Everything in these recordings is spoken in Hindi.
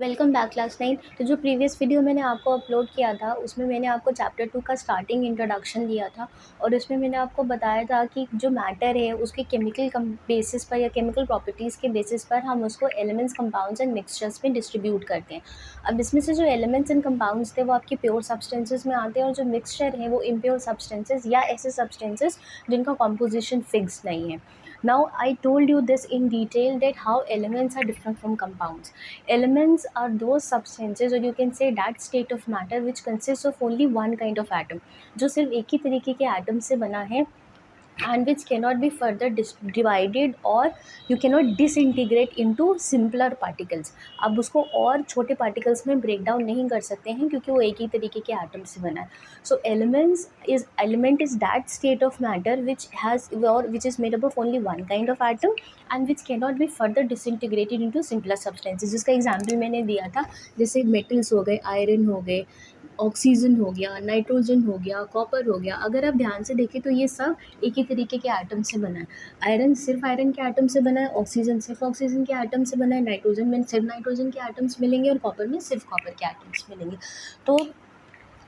Welcome back class 9। तो जो प्रीवियस वीडियो मैंने आपको अपलोड किया था उसमें मैंने आपको चैप्टर 2 का स्टार्टिंग इंट्रोडक्शन दिया था और उसमें मैंने आपको बताया था कि जो मैटर है उसके केमिकल बेसिस पर या केमिकल प्रॉपर्टीज़ के बेसिस पर हम उसको एलिमेंट्स, कंपाउंड्स एंड मिक्सचर्स में डिस्ट्रीब्यूट करते हैं। अब इसमें से जो एलिमेंट्स एंड कंपाउंड्स थे वो आपके प्योर सब्सटेंसेस में आते हैं और जो मिक्सचर है वो इम्प्योर सब्सटेंसेस या ऐसे सब्सटेंसेस जिनका कॉम्पोजिशन फिक्स नहीं है। Now I told you this in detail that how elements are different from compounds. Elements are those substances, or you can say that state of matter which consists of only one kind of atom, जो सिर्फ एक ही तरीके के एटम से बना है and which cannot be further divided or you cannot disintegrate into simpler particles. अब उसको और छोटे पार्टिकल्स में ब्रेक डाउन नहीं कर सकते हैं क्योंकि वो एक ही तरीके के एटम से बना है. सो element is that state of matter which has or which is made up of only one kind of atom and which cannot be further disintegrated into simpler substances. जिसका एग्जाम्पल मैंने दिया था, जैसे मेटल्स हो गए, आयरन हो गए, ऑक्सीजन हो गया, नाइट्रोजन हो गया, कॉपर हो गया. अगर आप ध्यान से देखें तो ये सब एक ही तरीके के एटम से बना है. आयरन सिर्फ आयरन के एटम से बना है, ऑक्सीजन सिर्फ ऑक्सीजन के एटम से बना है, नाइट्रोजन में सिर्फ नाइट्रोजन के एटम्स मिलेंगे और कॉपर में सिर्फ कॉपर के एटम्स मिलेंगे. तो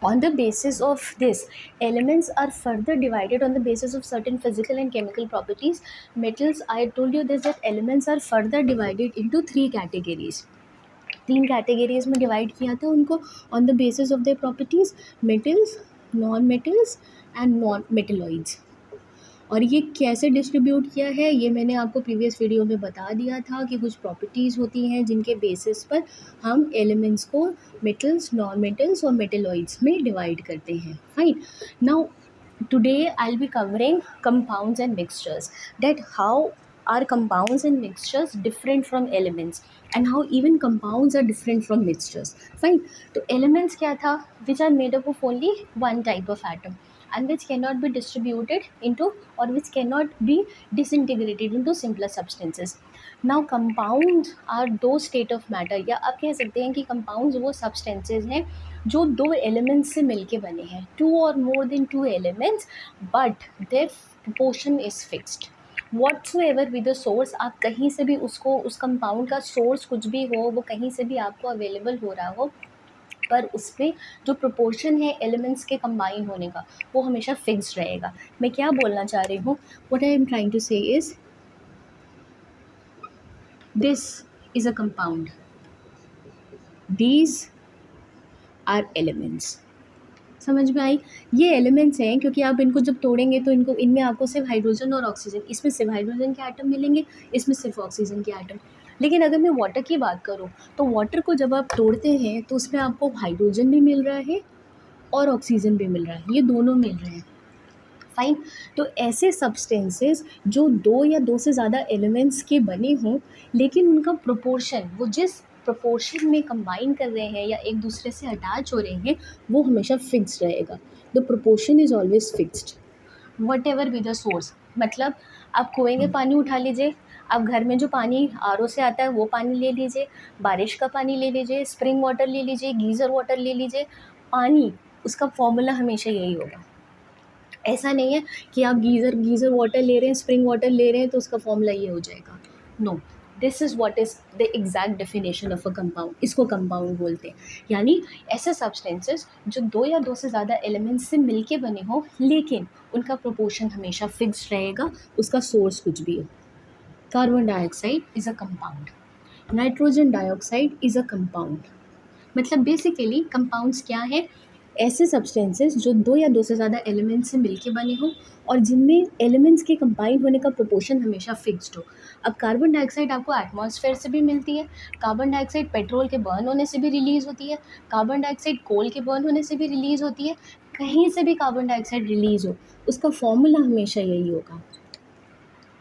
on the basis of this, elements are further divided on the basis of certain physical and chemical properties. Metals, I told you this, that elements are further divided into three categories. तीन कैटेगरीज में डिवाइड किया था उनको on the basis of their properties: metals, non metals and non metalloids. और ये कैसे डिस्ट्रीब्यूट किया है ये मैंने आपको प्रीवियस वीडियो में बता दिया था कि कुछ प्रॉपर्टीज़ होती हैं जिनके बेसिस पर हम एलिमेंट्स को मेटल्स, नॉन मेटल्स और मेटलॉइड्स में डिवाइड करते हैं. Fine. Now today I'll be covering compounds and mixtures, that how are compounds and mixtures different from elements and how even compounds are different from mixtures. Fine. तो elements क्या था? Which are made up of only one type of atom and which cannot be distributed into or which cannot be disintegrated into simpler substances. Now compounds are those state of matter, या आप कह सकते हैं कि compounds वो substances हैं जो दो एलिमेंट्स से मिलके बने हैं, टू और more than two elements, but their proportion is fixed. whatsoever be the source, आप कहीं से भी उसको, उस कंपाउंड का सोर्स कुछ भी हो, वो कहीं से भी आपको अवेलेबल हो रहा हो, पर उसमें जो प्रोपोर्शन है एलिमेंट्स के कंबाइन होने का वो हमेशा फिक्स्ड रहेगा. मैं क्या बोलना चाह रही हूँ, what I am trying to say is this is a compound, these are elements. समझ में आई? ये एलिमेंट्स हैं क्योंकि आप इनको जब तोड़ेंगे तो इनमें आपको सिर्फ हाइड्रोजन और ऑक्सीजन, इसमें सिर्फ हाइड्रोजन के एटम मिलेंगे, इसमें सिर्फ ऑक्सीजन के एटम. लेकिन अगर मैं वाटर की बात करूँ तो वाटर को जब आप तोड़ते हैं तो उसमें आपको हाइड्रोजन भी मिल रहा है और ऑक्सीजन भी मिल रहा है, ये दोनों मिल रहे हैं. फाइन. तो ऐसे सब्सटेंसेस जो दो या दो से ज़्यादा एलिमेंट्स के बने हों लेकिन उनका प्रोपोर्शन, वो जिस प्रोपोर्शन में कंबाइन कर रहे हैं या एक दूसरे से अटैच हो रहे हैं, वो हमेशा फिक्स्ड रहेगा. The proportion is always fixed what ever be the source. मतलब आप कुएं में पानी उठा लीजिए, आप घर में जो पानी आरओ से आता है वो पानी ले लीजिए, बारिश का पानी ले लीजिए, स्प्रिंग वाटर ले लीजिए, गीज़र वाटर ले लीजिए, पानी उसका फॉर्मूला हमेशा यही होगा. ऐसा नहीं है कि आप गीज़र वाटर ले रहे हैं, स्प्रिंग वाटर ले रहे हैं तो उसका फॉर्मूला ये हो जाएगा. No, this is what is the exact definition of a compound. इसको कंपाउंड बोलते हैं. यानी ऐसे सब्सटेंसेस जो दो या दो से ज़्यादा एलिमेंट्स से मिलके बने हों लेकिन उनका प्रोपोर्शन हमेशा फिक्स्ड रहेगा, उसका सोर्स कुछ भी हो. Carbon dioxide is a compound, nitrogen dioxide is a compound. मतलब बेसिकली कंपाउंड्स क्या है? ऐसे सब्सटेंसेस जो दो या दो से ज़्यादा एलिमेंट्स से मिलके बने हों और जिनमें एलिमेंट्स के कंबाइन होने का प्रोपोर्शन हमेशा फिक्स्ड हो. अब कार्बन डाइऑक्साइड आपको एटमॉस्फेयर से भी मिलती है, कार्बन डाइऑक्साइड पेट्रोल के बर्न होने से भी रिलीज़ होती है, कार्बन डाइऑक्साइड कोल के बर्न होने से भी रिलीज़ होती है. कहीं से भी कार्बन डाइऑक्साइड रिलीज़ हो, उसका फॉर्मूला हमेशा यही होगा.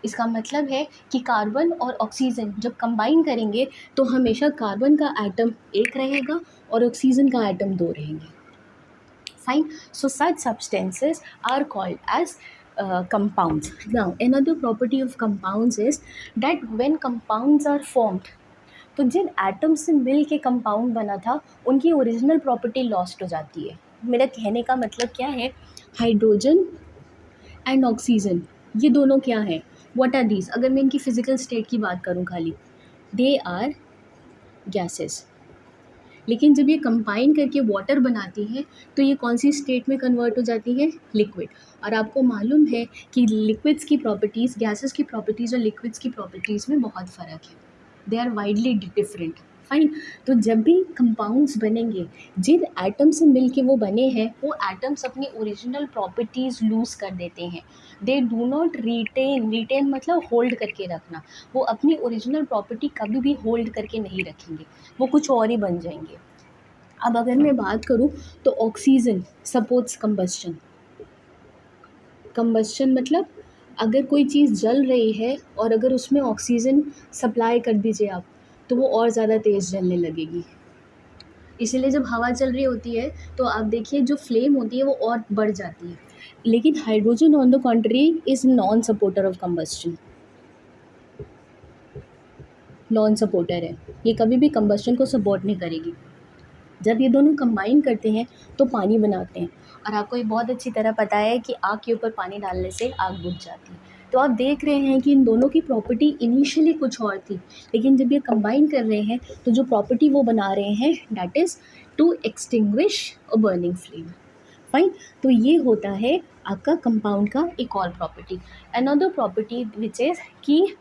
इसका मतलब है कि कार्बन और ऑक्सीजन जब कंबाइन करेंगे तो हमेशा कार्बन का एटम एक रहेगा और ऑक्सीजन का एटम दो रहेंगे. Fine. So such substances are called as compounds. Now another property of compounds is that when compounds are formed, तो जिन एटम से मिल के कंपाउंड बना था उनकी ओरिजिनल प्रॉपर्टी लॉस्ट हो जाती है. मेरा कहने का मतलब क्या है, हाइड्रोजन एंड ऑक्सीजन ये दोनों क्या हैं, व्हाट आर दीज? अगर मैं इनकी फिजिकल स्टेट की बात करूँ खाली, दे आर गैसेस. लेकिन जब ये कंबाइन करके वाटर बनाती हैं तो ये कौन सी स्टेट में कन्वर्ट हो जाती है, लिक्विड। और आपको मालूम है कि लिक्विड्स की प्रॉपर्टीज़, गैसेस की प्रॉपर्टीज़ और लिक्विड्स की प्रॉपर्टीज़ में बहुत फ़र्क है, they are widely different. Fine. तो जब भी कंपाउंड्स बनेंगे, जिन एटम से मिल के वो बने हैं, वो एटम्स अपनी ओरिजिनल प्रॉपर्टीज़ लूज़ कर देते हैं। They do not retain, retain मतलब होल्ड करके रखना, वो अपनी ओरिजिनल प्रॉपर्टी कभी भी होल्ड करके नहीं रखेंगे, वो कुछ और ही बन जाएंगे। अब अगर मैं बात करूँ तो ऑक्सीजन सपोर्ट्स कंबस्शन। कंबस्शन मतलब अगर कोई चीज़ जल रही है और अगर उसमें ऑक्सीजन सप्लाई कर दीजिए आप, तो वो और ज़्यादा तेज़ जलने लगेगी। इसीलिए जब हवा चल रही होती है तो आप देखिए जो फ्लेम होती है वो और बढ़ जाती है। लेकिन hydrogen on the contrary is non supporter of combustion, non supporter है, ये कभी भी कंबस्शन को सपोर्ट नहीं करेगी। जब ये दोनों कंबाइन करते हैं तो पानी बनाते हैं, और आपको ये बहुत अच्छी तरह पता है कि आग के ऊपर पानी डालने से आग बुझ जाती है। तो आप देख रहे हैं कि इन दोनों की प्रॉपर्टी इनिशियली कुछ और थी, लेकिन जब ये कंबाइन कर रहे हैं तो जो प्रॉपर्टी वो बना रहे हैं that is to extinguish a burning flame. Fine. तो ये होता है आपका कंपाउंड का एक और property. Another property which is कि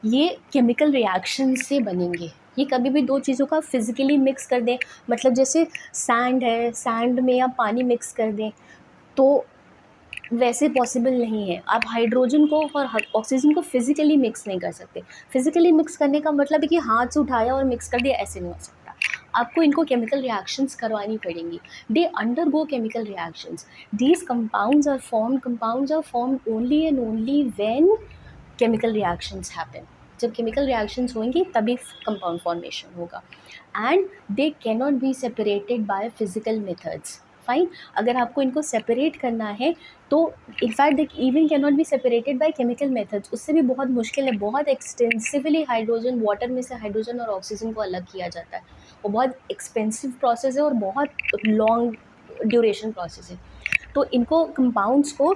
ये केमिकल रिएक्शन से बनेंगे। ये कभी भी दो चीज़ों का फिज़िकली मिक्स कर दें, मतलब जैसे सैंड है, सैंड में आप पानी मिक्स कर दें तो वैसे पॉसिबल नहीं है। आप हाइड्रोजन को और ऑक्सीजन को फिज़िकली मिक्स नहीं कर सकते। फिज़िकली मिक्स करने का मतलब है कि हाथ से उठाया और मिक्स कर दिया, ऐसे नहीं हो सकता। आपको इनको केमिकल रिएक्शंस करवानी पड़ेंगी। They undergo chemical reactions. These compounds are formed only and only when chemical reactions happen. जब केमिकल रिएक्शंस होंगी तभी कंपाउंड फॉर्मेशन होगा, and they cannot be separated by physical methods. Fine. अगर आपको इनको सेपरेट करना है तो in fact they even cannot be separated by chemical methods, उससे भी बहुत मुश्किल है। बहुत एक्सटेंसिवली हाइड्रोजन, वाटर में से हाइड्रोजन और ऑक्सीजन को अलग किया जाता है। वो बहुत एक्सपेंसिव प्रोसेस है और बहुत लॉन्ग ड्यूरेशन प्रोसेस है। तो इनको कंपाउंड्स को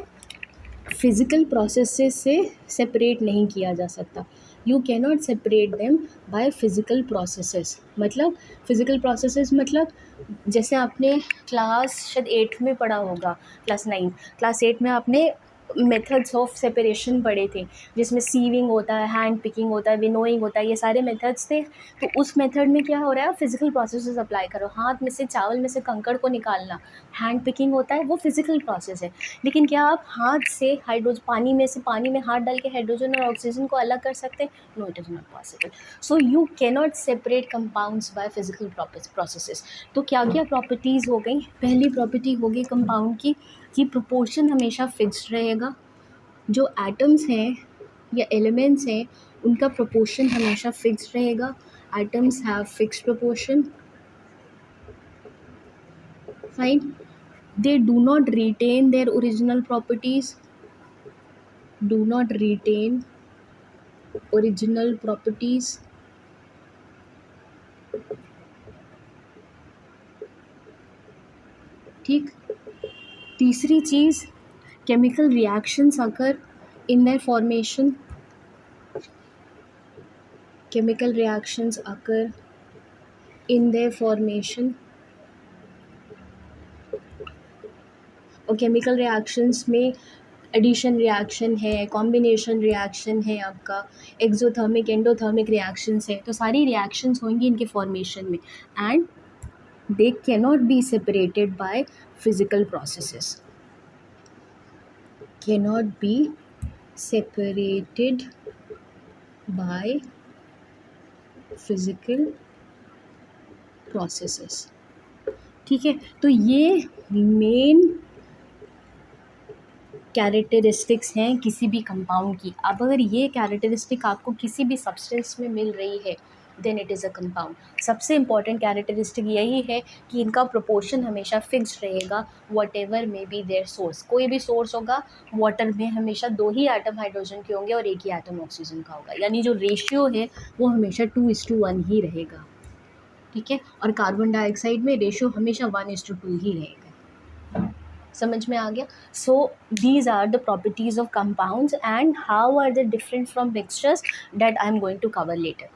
फिज़िकल प्रोसेसेस से सेपरेट नहीं किया जा सकता। You cannot separate them by physical processes. मतलब फिज़िकल प्रोसेसेस मतलब जैसे आपने क्लास शायद 8 में पढ़ा होगा, क्लास 8 में आपने मेथड्स ऑफ सेपरेशन पढ़े थे, जिसमें सीविंग होता है, हैंड पिकिंग होता है, विनोइंग होता है, ये सारे मेथड्स थे। तो उस मेथड में क्या हो रहा है, फिज़िकल प्रोसेसेस अप्लाई करो। हाथ में से चावल में से कंकड़ को निकालना हैंड पिकिंग होता है, वो फिज़िकल प्रोसेस है। लेकिन क्या आप हाथ से हाइड्रोजन, पानी में हाथ डाल के हाइड्रोजन और ऑक्सीजन को अलग कर सकते हैं? No, it is not possible. So you cannot separate compounds by physical processes. तो क्या क्या प्रॉपर्टीज़ हो गई? पहली प्रॉपर्टी होगी कंपाउंड की कि प्रोपोर्शन हमेशा फिक्स्ड रहेगा। जो एटम्स हैं या एलिमेंट्स हैं उनका प्रोपोर्शन हमेशा फिक्स्ड रहेगा। Atoms have fixed proportion. Fine. They do not retain their original properties. Do not retain original properties. ठीक। तीसरी चीज़, chemical reactions occur in their formation. Chemical reactions occur in their formation. और केमिकल रिएक्शंस में एडिशन रिएक्शन है, कॉम्बिनेशन रिएक्शन है, आपका एक्सोथर्मिक एंडोथर्मिक रिएक्शंस है। तो सारी रिएक्शंस होंगी इनके फॉर्मेशन में, and they cannot be separated by physical processes. Cannot be separated by physical processes. ठीक है। तो ये मेन कैरेक्टरिस्टिक्स हैं किसी भी कंपाउंड की। अब अगर ये कैरेक्टरिस्टिक आपको किसी भी सब्सटेंस में मिल रही है then it is a compound. सबसे इम्पॉर्टेंट कैरेक्टरिस्टिक यही है कि इनका प्रोपोर्शन हमेशा फिक्स्ड रहेगा, whatever may be their source. कोई भी सोर्स होगा, वाटर में हमेशा 2 ही एटम हाइड्रोजन के होंगे और 1 ही एटम ऑक्सीजन का होगा, यानी जो रेशियो है वो हमेशा 2:1 ही रहेगा। ठीक है। और कार्बन डाइऑक्साइड में रेशियो हमेशा 1:2 ही रहेगा। समझ में आ गया? So these are the properties of compounds and how are they different from mixtures, that I am going to cover letter.